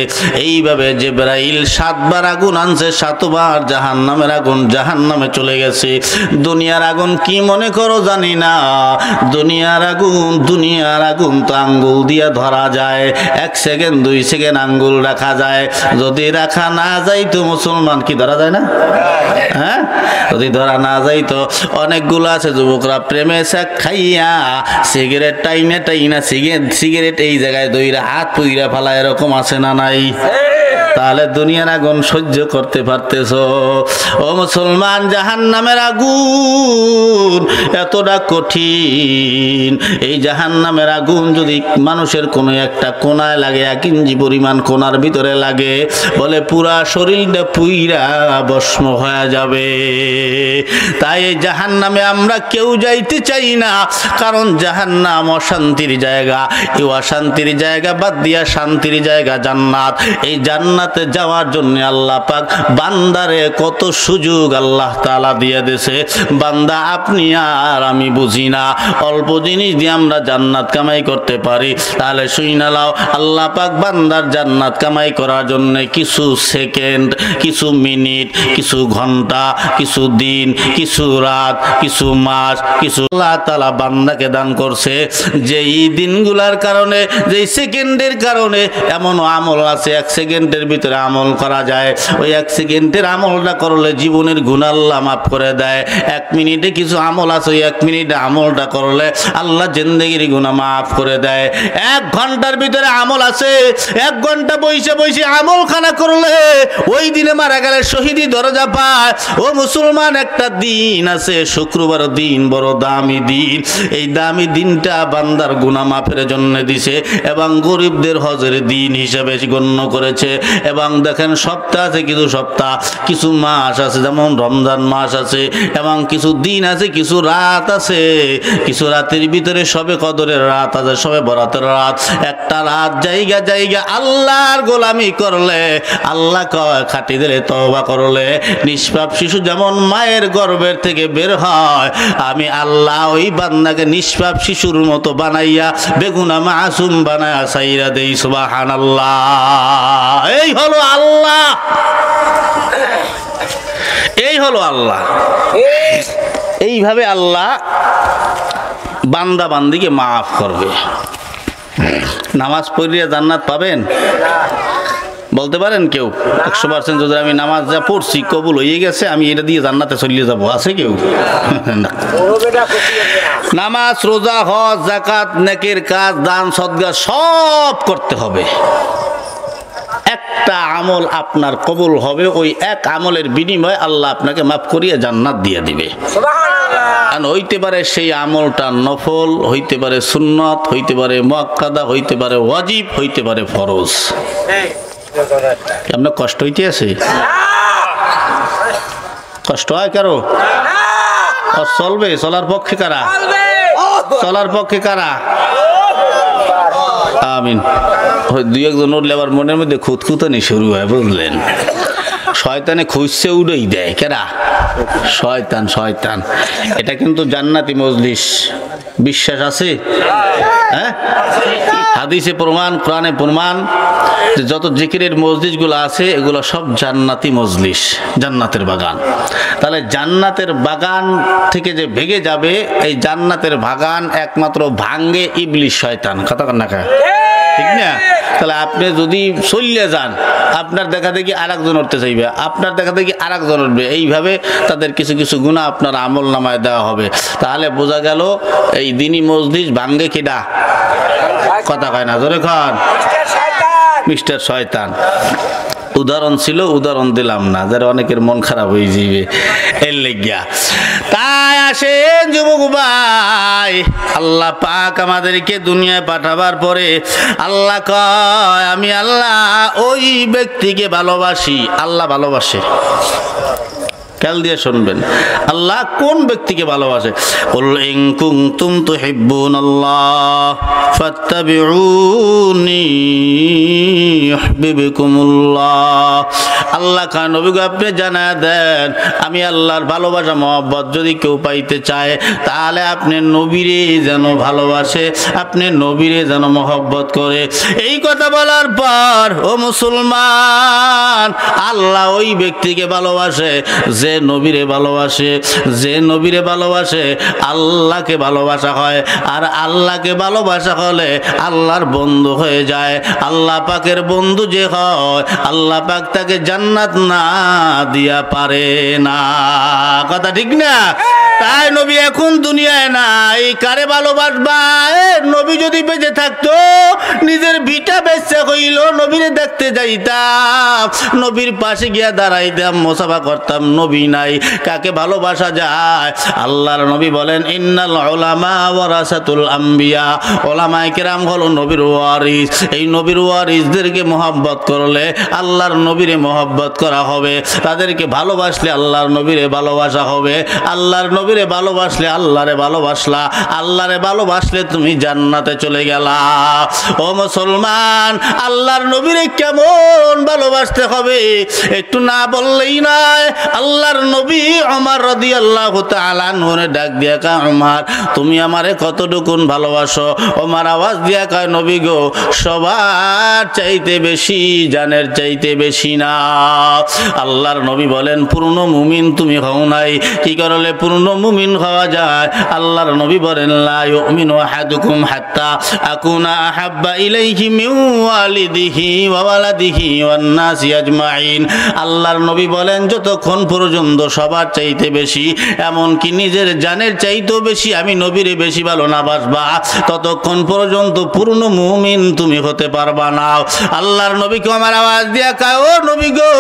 এইভাবে জিবরাইল 7 বার আগুন আনছে, 7 বার জাহান্নামের আগুন জাহান্নামে চলে গেছে। দুনিয়ার আগুন কি মনে করো জানি না, দুনিয়ার আগুন তো আঙ্গুল দিয়া ধরা যায়। 1 সেকেন্ড 2 সেকেন্ড আঙ্গুল রাখা যায়, যদি রাখা না যাই তো মুসলমান কি ধরা যায় না? হ্যাঁ, যদি ধরা না যাই তো অনেকগুলো আছে যুবকরা প্রেমে শাক খাইয়া সিগারেট টাইনা সিগারেট এই জায়গায় দইরা হাত পুইরা ফেলা, এরকম আছে না নাই? তাহলে দুনিয়ার আগুন সহ্য করতে পারতেছো? ও মুসলমান, জাহান্নামের আগুন এতটা কঠিন, এই জাহান্নামের আগুন যদি মানুষের কোনো একটা কোনায় লাগে, 1 ইঞ্চি পরিমাণ কোনার ভিতরে লাগে, বলে পুরা শরীরটা পুইরা ভস্ম হয়ে যাবে। তাই এই জাহান্নামে আমরা কেউ যাইতে চাই না, কারণ জাহান্নাম অশান্তির জায়গা। এই অশান্তির জায়গা বাদ দিয়া শান্তির জায়গা জান্নাত। এই জান্নাতে যাওয়ার জন্য আল্লাহ পাক বান্দারে কত সুযোগ আল্লাহ তাআলা দিয়ে দিয়েছে। বান্দা আপনি আর আমি বুঝি না, অল্প জিনিস দিয়ে আমরা জান্নাত কামাই করতে পারি। তাহলে শুইনা লাও, আল্লাহ পাক বান্দার জান্নাত কামাই করার জন্য কিছু সেকেন্ড, কিছু মিনিট, কিছু ঘন্টা, কিছু দিন, কিছু রাত, কিছু মাস, কিছু আল্লাহ তাআলা বান্দাকে দান করছে। যেই দিনগুলার কারণে, যেই সেকেন্ডের কারণে এমন আমল আছে 1 সেকেন্ডের ভিতরে আমল করা যায়। ওই 1 সেকেন্ডের আমলটা করলে জীবনের গুনাহ আল্লাহ মাফ করে দেয়। 1 মিনিটে কিছু আমল আছে, ওই 1 মিনিটে আমলটা করলে আল্লাহ জিন্দেগির গুনাহ মাফ করে দেয়। 1 ঘন্টার ভিতরে আমল আছে, 1 ঘন্টা বসে বসে আমল খানা করলে ওই দিনে মারা গেলে শহীদি দরজা পায়। ও মুসলমান, একটা দিন আছে শুক্রবার দিন, বড় দামি দিন। এই দামি দিনটা বান্দার গুনাহ মাফের জন্য দিছে এবং গরিবদের হজের দিন হিসেবে গণ্য করেছে। এবং দেখেন সপ্তাহ আছে, কিছু সপ্তাহ, কিছু মাস আছে, যেমন রমজান মাস আছে, এবং কিছু দিন আছে, কিছু রাত আছে, কিছু রাতের ভিতরে সবে কদরের রাত আছে, সবে বরাতের রাত। একটা রাত জায়গা জায়গা আল্লাহর গোলামি করলে, আল্লাহ কয় খাটি দিলে তওবা করলে, নিষ্পাপ শিশু যেমন মায়ের গর্ভের থেকে বের হয়, আমি আল্লাহ ওই বান্দাকে নিষ্পাপ শিশুর মতো বানাইয়া বেগুনা মাসুম বানায়া সাইরা দেই। সুবহানাল্লাহ। এই হলো আল্লাহ, এই হলো আল্লাহ। এইভাবে আল্লাহ বান্দা বান্দিকে মাফ করবে। নামাজ পড়িয়া জান্নাত পাবেন বলতে পারেন কেউ? 100% যদি আমি নামাজ যা পড়ছি কবুল হয়ে গেছে, আমি এটা দিয়ে জান্নাতে চলে যাব, আছে কেউ? নামাজ, রোজা, হজ, যাকাত, নেকের কাজ, দান, সদকা সব করতে হবে। একটা আমল আপনার কবুল হবে, ওই 1 আমলের বিনিময়ে আল্লাহ আপনাকে মাফ করিয়ে জান্নাত দিয়ে দিবে। হইতে পারে সেই আমলটা নফল, হইতে পারে সুন্নত, হইতে পারে মুআক্কাদা, হইতে পারে ওয়াজিব, হইতে পারে ফরজ। আপনার কষ্ট হইতে আছে? কষ্ট হয় কারো? চলবে? চলার পক্ষে কারা? চলার পক্ষে কারা? আমিন। 2-1 জন উঠলে আবার মনের মধ্যে খুঁতখুতানি শুরু হয়, বুঝলেন? শয়তানে খুঁজছে উড়েই দেয়। কেরা? শয়তান। শয়তান। এটা কিন্তু জান্নাতি মজলিস, বিশ্বাস আছে? হ্যাঁ, হাদিসে প্রমাণ, কোরআনে প্রমাণ, যত জিকিরের মজলিসগুলো আছে এগুলো সব জান্নাতি মজলিস, জান্নাতের বাগান। তাহলে জান্নাতের বাগান থেকে যে ভেঙে যাবে, এই জান্নাতের বাগান একমাত্র ভাঙ্গে ইবলিস, শয়তান। কথা কন না, ঠিক না? তাহলে আপনি যদি চলিয়ে যান, আপনার দেখা দেখি আরেকজন উঠতে চাইবে, আপনার দেখা দেখি আরেকজন উঠবে, এইভাবে তাদের কিছু কিছু গুনাহ আপনার আমল নামায় দেওয়া হবে। তাহলে বোঝা গেল এই দিনী মজলিস ভাঙ্গে কিনা? কথা কয় না, জোরে খান। মিস্টার শয়তান। উদাহরণ ছিল, উদাহরণ দিলাম না, যারা অনেকের মন খারাপ হয়ে যাবে এর লেগিয়া। তাই আসেন যুবক ভাই, আল্লাহ পাক আমাদেরকে দুনিয়ায় পাঠাবার পরে আল্লাহ কয়, আমি আল্লাহ ওই ব্যক্তিকে ভালোবাসি। আল্লাহ ভালোবাসে, খেয়াল দিয়ে শুনবেন, আল্লাহ কোন ব্যক্তিকে ভালোবাসে? কুল ইন কুনতুম তুহিব্বুনাল্লাহ ফাত্তাবিউনি ইউহিব্বুকুমুল্লাহ। আল্লাহ খান নবীকে আপনি জানায় দেন, আমি আল্লাহর ভালোবাসা মহব্বত যদি কেউ পাইতে চায়, তাহলে আপনি নবীরে যেন ভালোবাসে, আপনি নবীরে যেন মহব্বত করে। এই কথা বলার পর ও মুসলমান, আল্লাহ ওই ব্যক্তিকে ভালোবাসে যে নবীরে ভালোবাসে। যে নবীরে ভালোবাসে আল্লাহকে ভালোবাসা হয়, আর আল্লাহকে ভালোবাসা হলে আল্লাহর বন্ধু হয়ে যায়। আল্লাহ পাকের বন্ধু যে হয়, আল্লাহ পাক তাকে জান্নাত না দিয়া পারে না। কথা ঠিক না? তাই নবী এখন দুনিয়ায় নাই, কারে ভালোবাসবা? নবী যদি বেঁচে থাকতো নিজের ভিটা বেচে ইচ্ছা হইল নবীরে দেখতে যাইতাম, নবীর পাশে গিয়া দাঁড়াইতাম, মুসাফা করতাম, নবী নাই, কাকে ভালোবাসা যায়? আল্লাহর নবী বলেন ইন্নাল উলামা ওয়ারাসাতুল আম্বিয়া, উলামায়ে কেরাম হলো নবীর ওয়ারিস। এই নবীর ওয়ারিসদেরকে মহব্বত করলে আল্লাহর নবীরে মহব্বত করা হবে, তাদেরকে ভালোবাসলে আল্লাহর নবীরে ভালোবাসা হবে, আল্লাহর নবীরে ভালোবাসলে আল্লাহরে ভালোবাসলা, আল্লাহরে ভালোবাসলে তুমি জান্নাতে চলে গেলা। ও মুসলমান, আল্লাহর নবীরে কেমন ভালোবাসতে হবে একটু না বললেই নয়। আল্লাহর নবী ওমর রাদিয়াল্লাহু তাআলা আনহুরে ডাক দিয়া কয়, ওমর তুমি আমারে কতটুকুন ভালোবাসো? ওমর আওয়াজ দিয়া কয়, নবী গো, সবার চাইতে বেশি, জানের চাইতে বেশি না। আল্লাহর নবী বলেন, পূর্ণ মুমিন তুমি হও নাই, কি করলে পূর্ণ মুমিন হওয়া যায়? আল্লাহর নবী বলেন, লা ইউমিনু আহাদুকুম হাত্তা আকুনা আহাব্বা ইলাইহি মিন ওয়ালিদিহি ওয়া ওয়ালাদিহি ওয়ান নাসি আজমাইন। আল্লাহর নবী বলেন, যতক্ষণ পর্যন্ত সবার চাইতে বেশি, এমনকি নিজের জানের চাইতেও বেশি আমি নবীরে বেশি ভালো না বাসবা, ততক্ষণ পর্যন্ত পূর্ণ মুমিন তুমি হতে পারবা না। আল্লাহর নবীকে আমার আওয়াজ দিয়া কয়, ও নবী গো,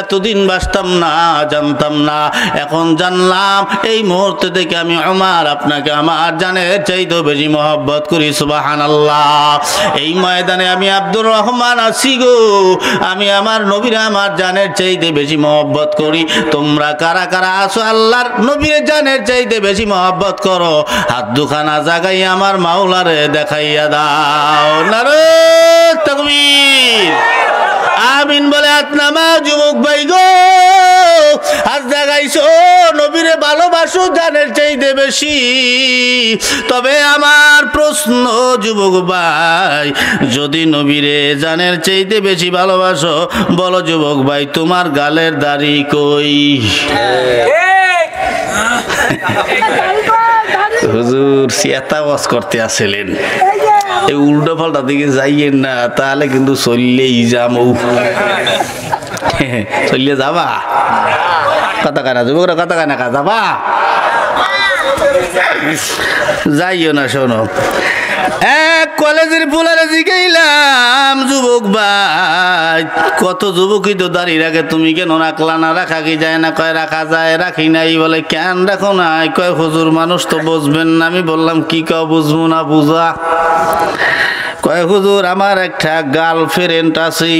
এতদিন বাসতাম না, জানতাম না, এখন জানলাম। এই মুহূর্তে থেকে আমি ওমর আপনাকে আমার জানের চাইতেও বেশি মহব্বত করি। সুবহানাল্লাহ। এই ময়দানে আমি আব্দুর রহমান আছি গো, আমি আমার নবীরে আমার জানের চাইতে বেশি মহব্বত করি। তোমরা কারা কারা আছো আল্লাহর নবীর জানের চাইতে বেশি মহব্বত করো? হাত দুখানা জাগাই আমার মাওলারে দেখাইয়া দাও। নারে তাকবীর, আমিন বলে হাত নামা। যুবক ভাই গো, হাত জাগাইছো, নবীরে ভালোবাসো জানের চাইতে বেশি। তবে আমার প্রশ্ন যুবক ভাই, যদি নবীরে জানের চাইতে বেশি ভালোবাসো, বলো যুবক ভাই, তোমার গালের দাড়ি কই? হুজুর সিয়াতা ওয়াজ করতে আসলেন, এই উল্টো পাল্টা দিকে যাইয়েন না, তাহলে কিন্তু চললেই যামু। চললে যাবা? কথা কানা যুবকরা, কথা কানা কা যাবা? যাইও না। শোনো, এক কলেজের পোলারে জিগাইলাম, যুবক ভাই, কত যুবকই তো দাঁড়িয়ে রাখে, তুমি কেন রাখলা না? রাখা কি যায় না? কয় রাখা যায়। রাখি নাই। বলে কেন রাখো নাই? কয় হুজুর মানুষ তো বুঝবেন না। আমি বললাম কি কও, বুঝবো না বুঝা? কয় হুজুর আমার একটা গার্লফ্রেন্ড আছে।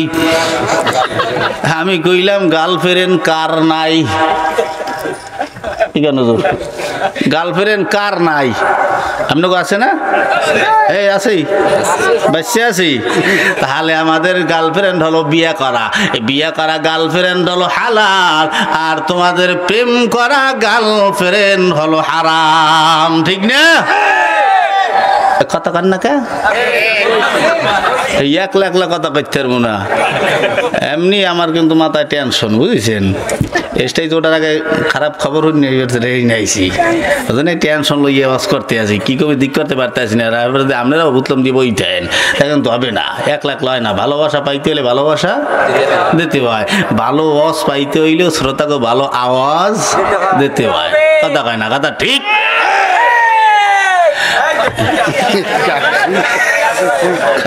আমি কইলাম গার্লফ্রেন্ড কার নাই? ঠিক আছে হুজুর, গার্লফ্রেন্ড কার নাই? আপনাকে আছে না? এই আছি, বাচ্চা আছি। তাহলে আমাদের গার্লফ্রেন্ড হলো বিয়ে করা, বিয়ে করা গার্লফ্রেন্ড হলো হালাল, আর তোমাদের প্রেম করা গার্লফ্রেন্ড হলো হারাম। ঠিক না? কথা কান না কে এক লাখ লাখ কথা কইতে পারবো না। এমনি আমার কিন্তু মাথায় টেনশন, বুঝেছেন? এটাই তো ওটার আগে খারাপ খবর নাইছি, টেনশন লইয়া বাস করতে আছি, কি কবে দিক করতে পারতেছি না। আপনারা বুঝলাম দিয়ে বইতেন, এখন তো হবে না। 1 লাখ লয় না, ভালোবাসা পাইতে হলে ভালোবাসা দিতে হয়, ভালো ওয়াজ পাইতে হইলেও শ্রোতাকে ভালো আওয়াজ দিতে হয়। কথা কয় না? কথা ঠিক।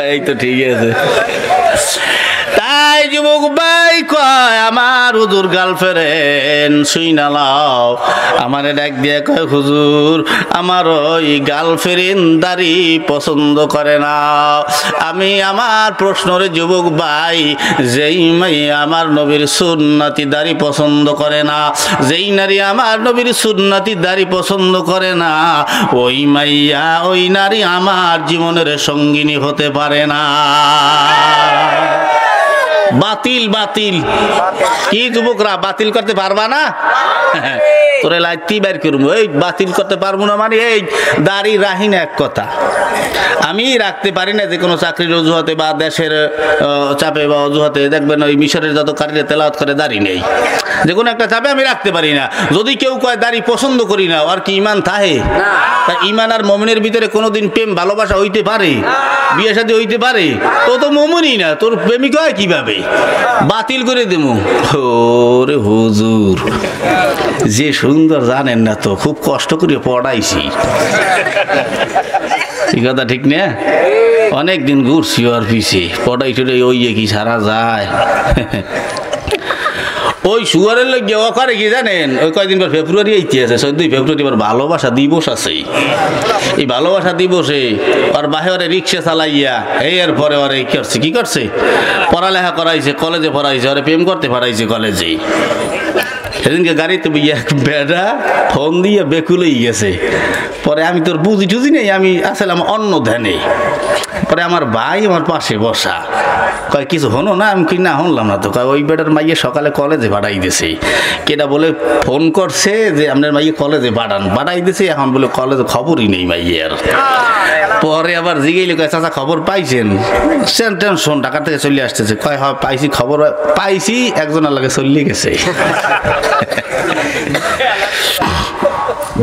এই তো ঠিক আছে। তাই যুবক ভাই কয়, আমার হুজুর গার্লফ্রেন্ড শুই না লাও। আমারে ডাক দিয়ে কয়, হুজুর আমার ওই গার্লফ্রেন্ড দাড়ি পছন্দ করে না। আমি আমার প্রশ্নরে যুবক ভাই, যেই মাইয়া আমার নবীর সুন্নতি দাড়ি পছন্দ করে না, যেই নারী আমার নবীর সুন্নতি দাড়ি পছন্দ করে না, ওই মাইয়া ওই নারী আমার জীবনের সঙ্গিনী হতে পারে না। বাতিল বাতিল। কি যুবকরা বাতিল করতে পারবা না? তোরে লাইতি বের করবো। এই বাতিল করতে পারবো না মানে এই দাড়ি রাহি না এক কথা। আমি রাখতে পারি না যে কোনো চাকরির অজুহাতে বা দেশের চাপে বা অজুহাতে। দেখবেন ওই মিশরের যত কারিরে তেলাওয়াত করে দাড়ি নেই, যে কোনো একটা চাপে আমি রাখতে পারি না। যদি কেউ কয় দাড়ি পছন্দ করি না, আর কি ইমান থাহে? তা ইমান আর মুমিনের ভিতরে কোনোদিন প্রেম ভালোবাসা হইতে পারে? বিয়ে শাদী হইতে পারে? তো তো মুমিনই না, তোর প্রেমিক হয় কিভাবে? বাতিল করে দেবো। ওরে হুজুর যে সুন্দর জানেন না তো, খুব কষ্ট করে পড়াইছি। এই কথা ঠিক না? অনেক দিন ঘুরছি ওর পিছে পটাই টটাই ওই কি সারা যায় ওই সুগারের লোক ও করে কি জানেন ওই কয়েকদিন পর ফেব্রুয়ারি এইতে আছে 14 ফেব্রুয়ারি এবার ভালোবাসা দিবস আছে এই ভালোবাসা দিবসে আর বাহিরে রিক্সা চালাইয়া এর পরে ওরে কি করছে পড়ালেখা করাইছে কলেজে পড়াইছে ওরে প্রেম করতে পারাইছে কলেজে সেদিনকে গাড়িতে এক বেড়া ফোন দিয়ে বেকুলেই গেছে পরে আমি তোর বুঝি টুঝি নেই আমি আসলাম অন্য ধ্যানে পরে আমার ভাই আমার পাশে বসা কয় কিছু হলো না আমি কি না শুনলাম না তো কয় ওই বেটার মাইয়ে সকালে কলেজে পাঠাই দিছে কেটা বলে ফোন করছে যে আপনার মাইয়ে কলেজে পাঠাই দিছে এখন বলে কলেজে খবরই নেই মাইয়ের পরে আবার জিগেইলে কয় চাচা খবর পাইছেন টেনশন ঢাকা থেকে চলে আসতেছে কয় হয় পাইছি খবর পাইছি একজনের লাগে চলে গেছে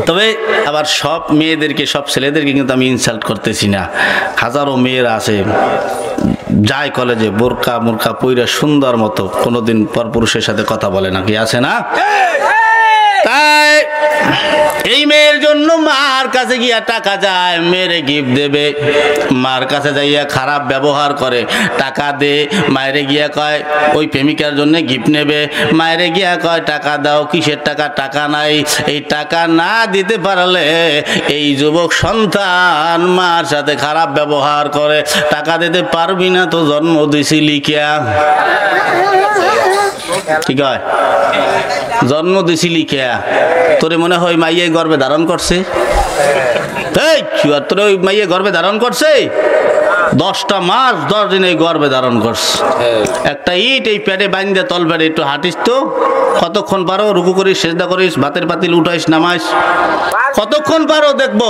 তবে আবার সব মেয়েদেরকে সব ছেলেদেরকে কিন্তু আমি ইনসাল্ট করতেছি না হাজারো মেয়েরা আছে যায় কলেজে বোরকা মুরকা পইরা সুন্দর মতো কোনোদিন পরপুরুষের সাথে কথা বলে না কি আছে না তাই এই মেয়ের জন্য মার কাছে গিয়া টাকা যায় মেয়েরে গিফট দেবে মার কাছে যাইয়া খারাপ ব্যবহার করে টাকা দে মায়েরে গিয়া কয় ওই প্রেমিকার জন্য গিফট নেবে মায়েরে গিয়া কয় টাকা দাও কিসের টাকা টাকা নাই এই টাকা না দিতে পারলে এই যুবক সন্তান মার সাথে খারাপ ব্যবহার করে টাকা দিতে পারবি না তো জন্ম দিছিলি কিয়া ঠিক হয় জন্ম দিছিলি কেয়া তোরে মনে হয় মাইয়ে গর্ভে ধারণ করছে তোর ওই মাইয়ে গর্ভে ধারণ করছে 10টা মাস 10 দিন এই গর্ভে ধারণ করছে একটা ইট এই পেটে বাইন্দে তল পেটে একটু হাঁটিস তো কতক্ষণ পারো রুকু করিস সেজদা করিস ভাতের পাতিল উঠাইস নামাইস কতক্ষণ পারো দেখবো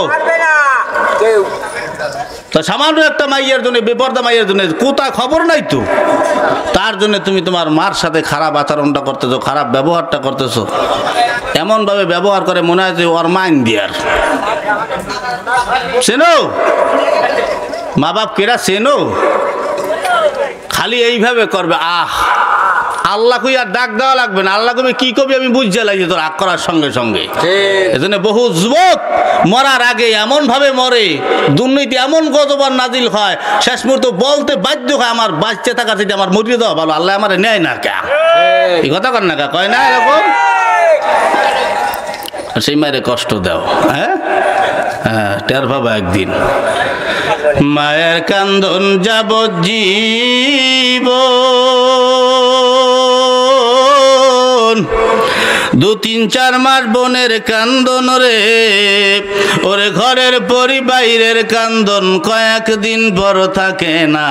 তো সামান্য একটা মাইয়ের জন্য বেপরদা মাইয়ের জন্য কোথায় খবর নাই তো তার জন্য তুমি তোমার মার সাথে খারাপ আচরণটা করতেছো খারাপ ব্যবহারটা করতেছো এমন ভাবে ব্যবহার করে মনে হয় যে ওর মাইন দিয়ার চেনো মা বাপ কেরা চেনো খালি এইভাবে করবে আল্লাহ কই আর ডাক দেওয়া লাগবে না আল্লাহ কবি কি কবি আমি বুঝতে লাগি তোর রাগ করার সঙ্গে সঙ্গে এজন্য বহু যুবক মরার আগে এমন ভাবে মরে দুর্নীতি এমন গজবান নাজিল হয় শেষ মুহূর্তে বলতে বাধ্য হয় আমার বাঁচতে থাকা থেকে আমার মরিয়ে দেওয়া ভালো আল্লাহ আমার নেয় না কে এই কথা কর না কা কয় না এরকম সেই মায়ের কষ্ট দাও হ্যাঁ হ্যাঁ টের পাবা একদিন মায়ের কান্দন যাবজ্জীবন 2-3-4 মাস বোনের কান্দন রে ওরে ঘরের পরি বাইরের কান্দন কয়েকদিন বড় থাকে না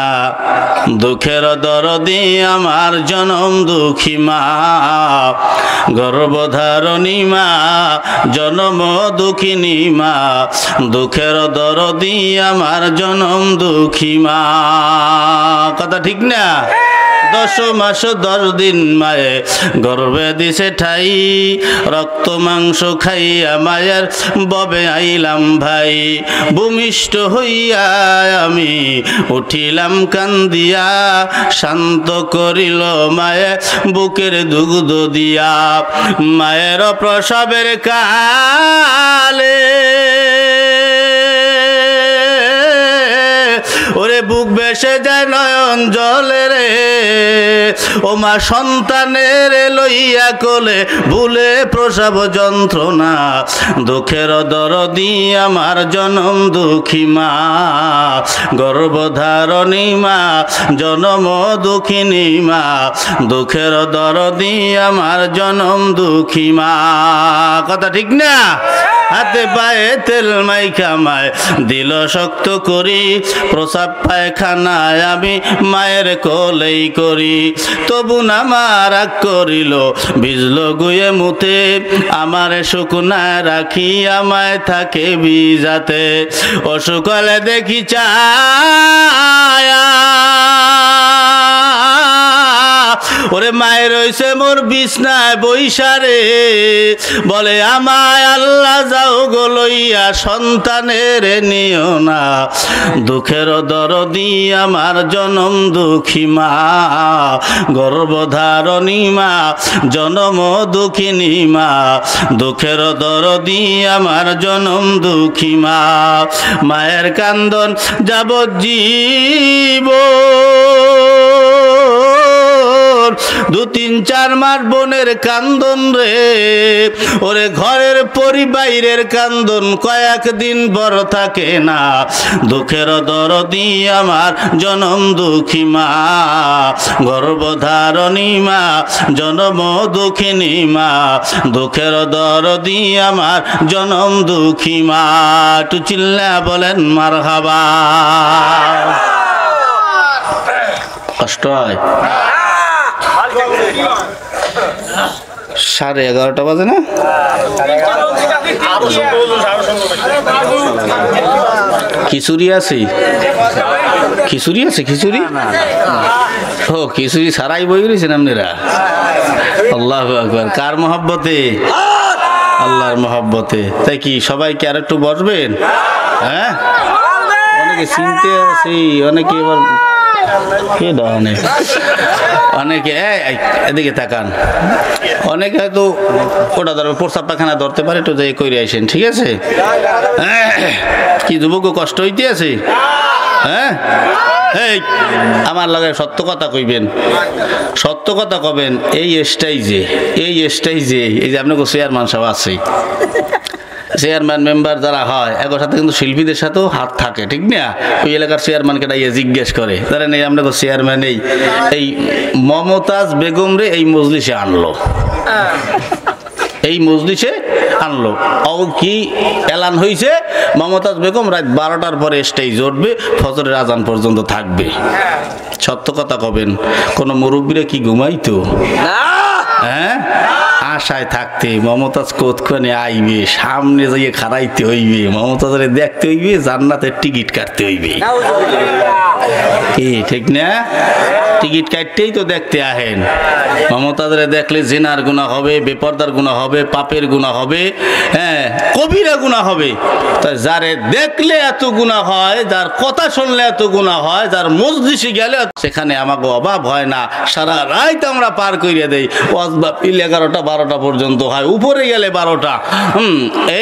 দুঃখের দরদি আমার জনম দুঃখী মা গর্ভধারণী মা জনম দুঃখিনী মা দুঃখের দরদি আমার জনম দুঃখী মা কথা ঠিক না 10 মাস 10 দিন মায়ে গর্ভে দিছে ঠাই রক্ত মাংস খাইয়া মায়ের ববে আইলাম ভাই ভূমিষ্ঠ হইয়া আমি উঠিলাম কান্দিয়া শান্ত করিল মায়ে বুকের দুগ্ধ দিয়া মায়ের প্রসবের কালে ওরে বুক বেসে যায় নয়ন জলে রে ও মা সন্তানের লইয়া কোলে ভুলে প্রসব যন্ত্রণা দুঃখের দরদি আমার জনম দুঃখী মা গর্ভধারণী মা জনম দুঃখিনী মা দুঃখের দরদি আমার জনম দুঃখী মা কথা ঠিক না হাতে পায়ে তেল মাইখা মায় দিল শক্ত করি প্রসাব পায়খানায় আমি মায়ের কোলেই করি তবু না মার করিল ভিজল গুয়ে মুতে আমার শুকনা রাখি আমায় থাকে ভিজাতে অসুকালে দেখি চায়া ওরে মায়ের হইছে মোর বিছনায় বইসারে, বলে আমায় আল্লাহ যাও গো লইয়া সন্তানের নিও না, দুঃখের দরদি আমার জনম দুঃখী মা, গর্ভধারণী মা জনম দুঃখিনী মা, দুঃখের দরদি আমার জনম দুঃখী মা, মায়ের কান্দন যাবজ্জীব, 2-3-4 মাস বোনের কান্দন রে, ওরে ঘরের পরিবারের কান্দন কয়েকদিন বড় থাকে না, দুঃখের দরদি আমার জনম দুঃখী মা, গর্ভধারণী মা জনম দুঃখিনী মা, দুঃখের দরদি আমার জনম দুঃখী মা। একটু চিল্লা বলেন মারহাবা। কষ্ট হয়? 11:30 বাজে না? খিচুড়ি আছে? খিচুড়ি আছে? খিচুড়ি ও খিচুড়ি সারাই বই রয়েছেন আপনারা? আল্লাহু আকবার। কার মহব্বতে? আল্লাহর মহব্বতে। তাই কি সবাইকে আর একটু বসবেন? হ্যাঁ, অনেকে চিনতে আছি, অনেকে এবার অনেকে এদিকে তাকান, অনেকে হয়তো ওটা ধরবে প্রস্তাব পাখানা ধরতে পারে, একটু যাই করে আসেন, ঠিক আছে? কি যুবক কষ্ট হইতে আছে? হ্যাঁ, এই আমার লাগে সত্য কথা কইবেন, সত্য কথা কবেন। এই স্টেজে এই যে আপনাকে চেয়ারম্যান সাহেব আছে, চেয়ারম্যান মেম্বার যারা হয় এগোর সাথে কিন্তু শিল্পীদের সাথেও হাত থাকে, ঠিক না? ওই এলাকার চেয়ারম্যানকে ডাইয়ে জিজ্ঞেস করে, তারা নেই আমরা তো চেয়ারম্যান এই মমতাজ বেগম রে এই মজলিসে আনলো, এই মজলিসে আনলো। কি এলান হয়েছে? মমতাজ বেগম রাত 12টার পরে স্টেজ উঠবে, ফজরের আজান পর্যন্ত থাকবে। সত্য কথা কবেন, কোন মুরব্বীরা কি ঘুমাইতো? হ্যাঁ, আশায় থাকতে মমতাজ কোতখানে আইবে, সামনে যাইয়ে খাড়াইতে হইবে, মমতাজরে দেখতে হইবে, জান্নাতের টিকিট কাটতে হইবে, কি ঠিক না? টিকিট কাটতেই তো দেখতে আহেন। মমতাজরে দেখলে জিনার গুনাহ হবে, বেপরদার গুনাহ হবে, পাপের গুনাহ হবে, হ্যাঁ, কবিরা গুনাহ হবে। তাই যারে দেখলে এত গুনাহ হয়, যার কথা শুনলে এত গুনাহ হয়, যার মজলিসে গেলে সেখানে আমাকে অভাব হয় না। সারা রাত আমরা পার করিয়ে দেই, ওয়াজবা 11টা-12টা পর্যন্ত হয়, উপরে গেলে 12টা।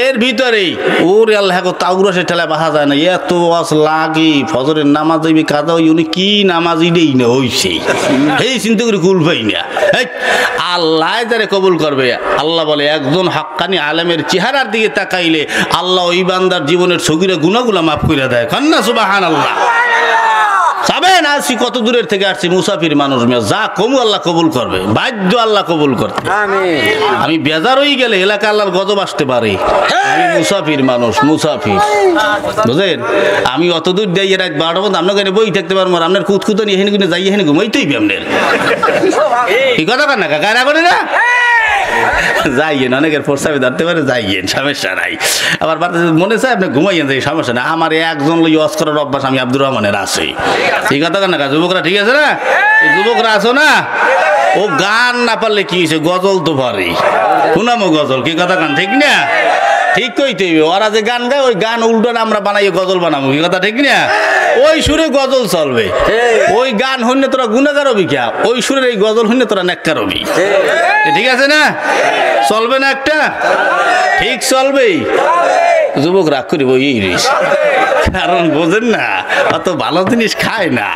এর ভিতরেই ওরে আল্লাহ তাউরসে ঠেলা বাহা যায় না, এত ওয়াজ লাগি। ফজরের নামাজ হইবে কাদা, উনি কি নামাজ ইডেই না হইছে, এই চিন্তা করে কুল পাই না। আল্লাহ যারে কবুল করবে, আল্লাহ বলে একজন হাক্কানি আলেমের চেহারার দিকে তাকাইলে আল্লাহ ওই বান্দার জীবনের সগীরা গুনাহগুলো মাফ করে দেয়। কান্না সুবহানাল্লাহ। সাবেন আসি কত দূরের থেকে আসছি, মুসাফির মানুষ, যা কমু আল্লাহ কবুল করবে, বাধ্য আল্লাহ কবুল করতে। আমি বেজার হয়ে গেলে এলাকা আল্লাহর গজব আসতে পারে, আমি মুসাফির মানুষ, মুসাফির, বুঝলেন? আমি অত দূর যাই রাত 12টা পর্যন্ত আপনার কাছে বই থাকতে পারবো, আপনার কুতকুতনি এখানে কিন্তু যাই এখানে ঘুমাইতেই আপনার এই কথা কার না কারা করে না যাইয়েন, অনেকের প্রস্তাবে ধরতে পারে, যাইয়েন, সমস্যা নাই। আবার মনে চায় আপনি ঘুমাইয়েন, যাই সমস্যা নাই। আমার একজন লোক ওয়াজ করার অভ্যাস আমি আব্দুর রহমানের আছে, এই কথা কার না যুবকরা, ঠিক আছে না? এই যুবকরা আছো না, ও গান না পারলে কি হয়েছে, গজল তো পারে, শুনামো গজল, কি কথা কান, ঠিক না? ঠিক কইতে হইবে। ওরা যে গান গায় ওই গান উল্টো আমরা বানাইয়ে গজল বানাবো, কি কথা ঠিক না? ওই সুরে গজল চলবে, ওই গান হইলে তোরা গুনাহগার হবি কে, ওই সুরের এই গজল হইলে তোরা নেককার হবি, ঠিক আছে না? চলবে না একটা? ঠিক চলবেই। যুবক রাগ করিব এই রিস, কারণ বোঝেন না, অত ভালো জিনিস খায় না,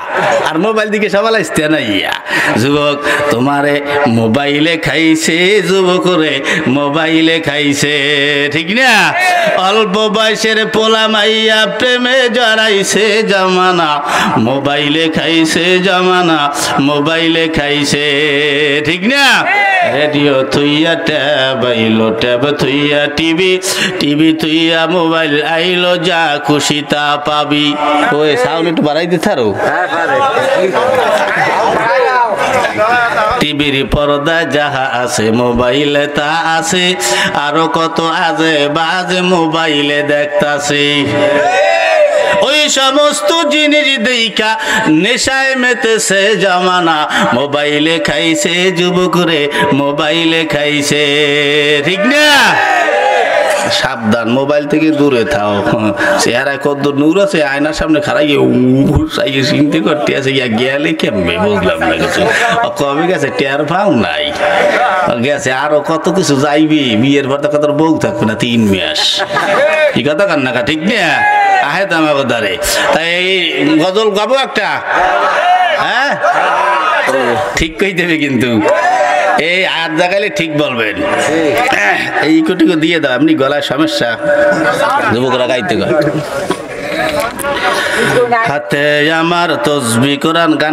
আর মোবাইল দিকে সবাই আসতে না। ইয়া যুবক তোমারে মোবাইলে খাইছে, যুবক রে মোবাইলে খাইছে, ঠিক না? অল্প বয়সের পোলা মাইয়া প্রেমে জড়াইছে জামানা, মোবাইলে খাইছে জামানা, মোবাইলে খাইছে, ঠিক না? রেডিও থুইয়া ট্যাব আইলো, ট্যাব থুইয়া টিভি, টিভি থুইয়া মোবাইল আইলো, যা খুশি তা পাবি। ওই সাউন্ড একটু বাড়াই দিতে আরো। টিভির পর্দায় যাহা আছে মোবাইলে তা আছে, আরো কত আজে বাজে মোবাইলে দেখতাছি। ওই সমস্ত জিনিস দেখা নেশায় মেতেছে জামানা, মোবাইলে খাইছে যুবকরে, মোবাইলে খাইছে, ঠিক না? সাবধান, মোবাইল থেকে দূরে থাও। চেহারায় কত নূর আছে, আয়নার সামনে খারাইয়ে চিনতে করতে আছে, গেলে কেমবে বুঝলাম না কিছু। কবে গেছে টের পাও নাই, গেছে আরো কত কিছু যাইবি, বিয়ের পর তো কত বউ থাকবে না 3 মাস। কি কথা কান্নাকা, ঠিক না? আহে তো আমার কথারে। তাই এই গজল গাবো একটা, হ্যাঁ ঠিক কই দেবে কিন্তু, এই আর জায়গায় ঠিক বলবেন। এই কুটিকে দিয়ে দাও, এমনি গলায় সমস্যা, যুবকরা গাইতে গায়। হাতে আমার তসবিহ কোরআন গান